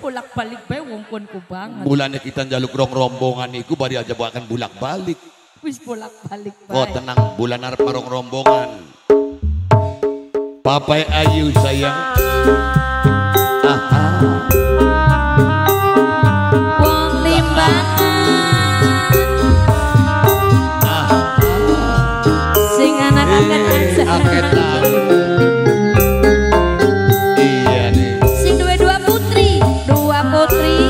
bolak-balik bae wong konku banget. Bulannya kita njaluk rombongan iku bari aja akan bolak-balik. Wis bolak-balik bae. Oh tenang, bulan arep marong rombongan. Papai Ayu sayang. Wong Limbangan. Sing anak aket-aket. Iya nih. Sing dua putri.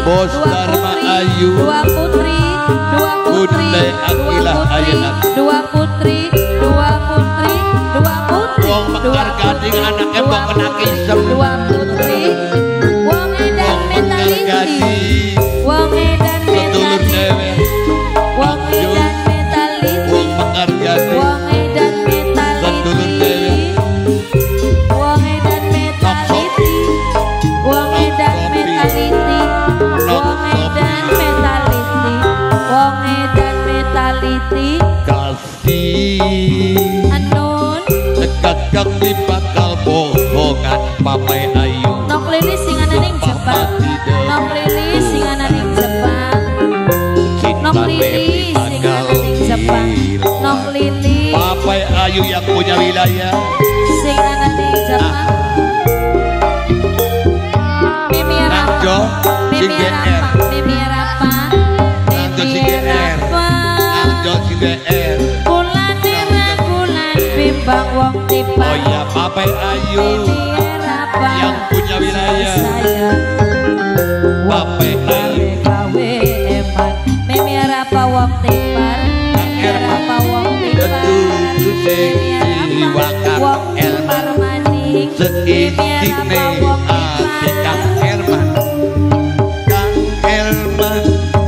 Bos Dharma Ayu. Dua putri. Bunda Akilah Ayeuna. Dua putri. Wong mekar gading anaknya mau kena kisem. Dua putri. Wong edan metaliti. Wong edan Sedulur dewe. Wong edan metaliti. Wong mekar gading. Wong edan Sedulur dewe. metaliti. Wong edan metaliti. Wong edan metaliti. Wong edan metaliti. Wong edan metaliti. Kasih Anun dekat kang di bakal bohongan Papai Ayu. nok lilis sing ana ning Jepang. Nok lilis sing ana ning Jepang. Nok lilis sing ana ning Jepang. Nok lilis Papai Ayu yang punya wilayah. sing ana ning Jepang. Mimi Nangjo sing GR. Mimi Rapa. Nangjo sing GR. Nangjo sing GR. Kulan kulan bimbang wong tiba. Oh iya Papai Ayu yang punya wilayah. Papai Ayu. Gawe eman. Mimi Rapa wong tibar. Mimi Rapa wong tibar. Mimi Rapa wong tibar maning. Seisine ati Kang Herman. Kang Herman.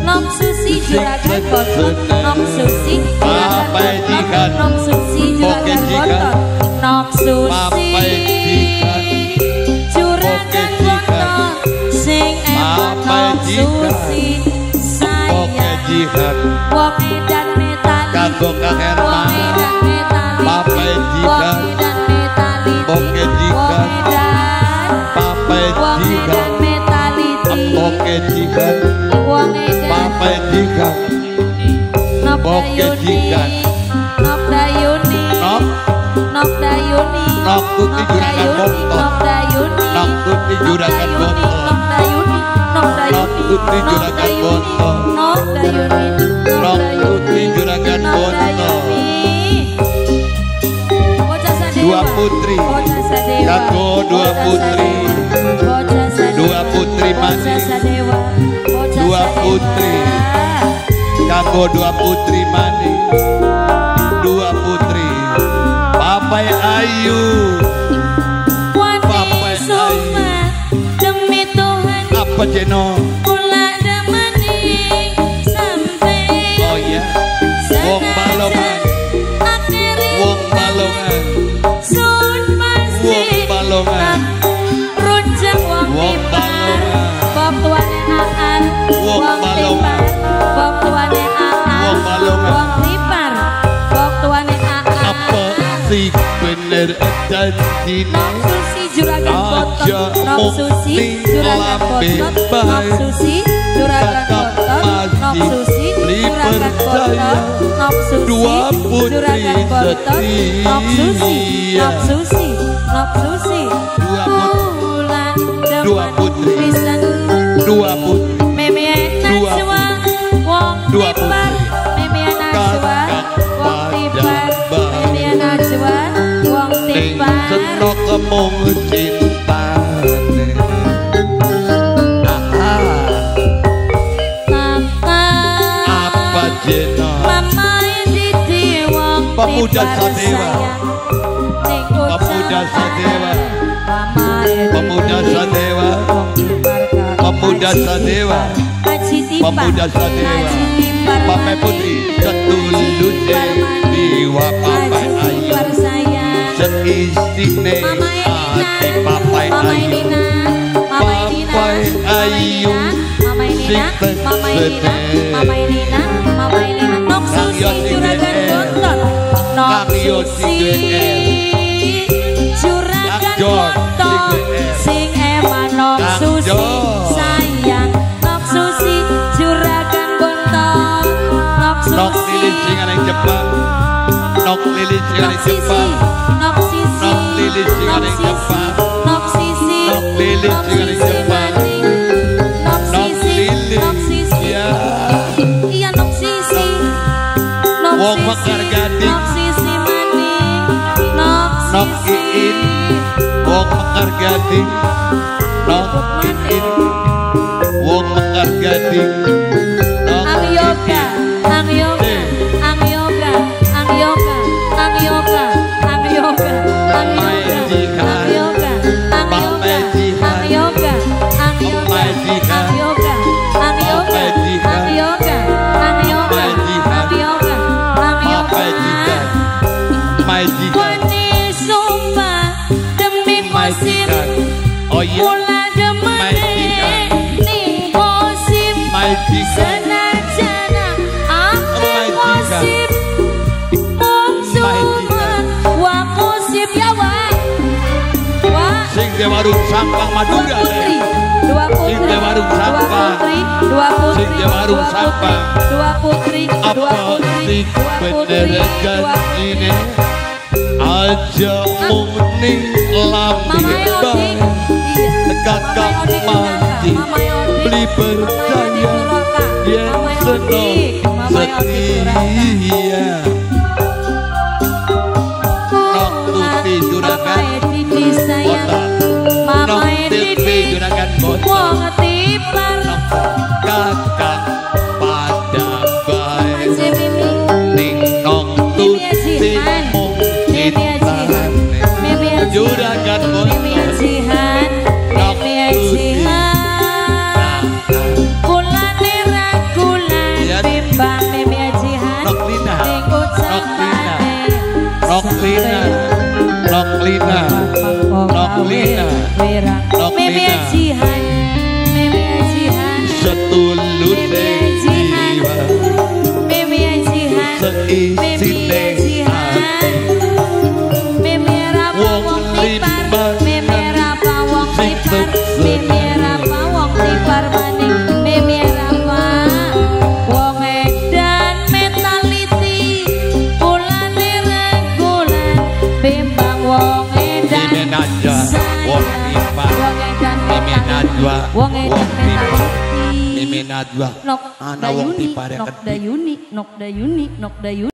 Nom Susi juragan botot. Nom Susi Papai Jikan. Nom Susi juragan botot. Nom Papai Susi Jikan. juragan botot. Sing eman Nom Susi Oke sayang. Jikan. Wong edan metaliti. Kanggo Kang Herman. Wong edan metaliti. Papai Jikan. Wong edan metaliti. Oke Jikan. Wong edan. Papai Wong Jikan. edan metaliti. Oke Jikan. Wong edan. Papai Jikan. Nop Oke Dayuni. Jikan. Nop Dayuni. Nop. Nop Dayuni. Nop Tuti Juragan Boto. Nop Dayuni. Nop Tuti Juragan Boto. Nop Dayuni. Nop Dayuni. Nop Tuti Juragan Boto. Nop Dayuni. Nop Tuti Juragan Boto. Bocah Sadewa. Dua putri. Bocah Sadewa. Kanggo dua putri. Bocah Sadewa. Dua putri Bocah manis. Sadewa. Bocah Dua Sadewa. putri. Kanggo dua putri manis. Dua putri. Papai Ayu. Wani suma demi Tuhan Apa Jeno? kula demani sampai Oh ya. Wong Balongan. akhiri Wong Balongan. sun pasti Wong Balongan. rujak wong Wong tibar Balongan. bok tuane aan Wong wong Balongan. tibar bok tuane aan Wong Balongan. wong tibar bok tuane aan Apa sih bener janjine? Nom Susi juragan botot. Aja Nom Susi juragan botot. Nom Susi juragan botot. Nom Susi juragan botot. Nom Susi Dua putri juragan botot. Nom Susi. Nom Susi. Nom Susi. Dua putri. Bulan Dua depan putri. pisan. Dua putri. Meme Dua Najwa wong Dua tibar. Meme Najwa wong tibar. Meme Najwa wong Ning tibar. seno kemung cintane. Apa Jeno? Mama Didi wong Pemuda tibar Sadewa. sayang. Ning Pemuda ucapan Sadewa. Mama Didi Pemuda Sadewa. wong tibar karo Pemuda Haji Sadewa. Tibar. Haji Tibar. Pemuda Sadewa. Haji Tibar Papai maning. Putri setuluse Tibar maning. diwa Papai Haji Ayu. Tibar sayang. Seisine Mama Elina. ati Papai Mama Ayu. Elina. Mama Elina. Papai Ayu. Mama Elina. Sing Mama Elina. sedih. Mama Elina. Mama Elina. Nok Kang Susi Yosi juragan GR. bontot. Nok Kang Yosi Susi juragan Kang John bontot. GR. Sing eman Nok Kang Susi John. sayang. singa ning Jepang. nok sisi, Nok lilis singa ning Jepang. nok sisi, Nok lilis singa ning Jepang. nok sisi, nok sisi, ya. iya nok sisi, Wong Mekar Gading. nok sisi maning, nok Nok sisi, Iin. Wong Mekar Gading. Nok Iin. Wong Mekar Gading. Nok ang yoga, ang yoga, ang yoga, ang yoga, ang yoga, ang yoga, ang yoga, ang yoga, ang yoga, ang yoga, ang yoga, ang yoga, ang yoga, ang yoga, ang yoga, ang yoga, ang yoga. Majikan. Wani sumpah demi musim, Oh iya. mula demen ning musim. Majikan. Senajan aku musim, mung sumpah wa musim ya wa. Sing di warung sampang Madura. Dua putri, Sing di warung sampang. dua putri, Sing di warung sampang. dua putri, dua Apa putri, sing dua bener putri, janjine aja mung ning lambe bae. Kakak mandi beli percaya yen seneng setia. Nok tuti juragan botak. Nok tuti juragan botak. Kakak pada bae ning nok tuti mung ditane. Juragan botak. Noklina, Noklina, Noklina, Noklina, setulune jiwa, seisine hati, wong limbar, sing wong pipa, Mimin Najwa, ana wong pipa nok dayuni, nok dayuni, nok dayuni.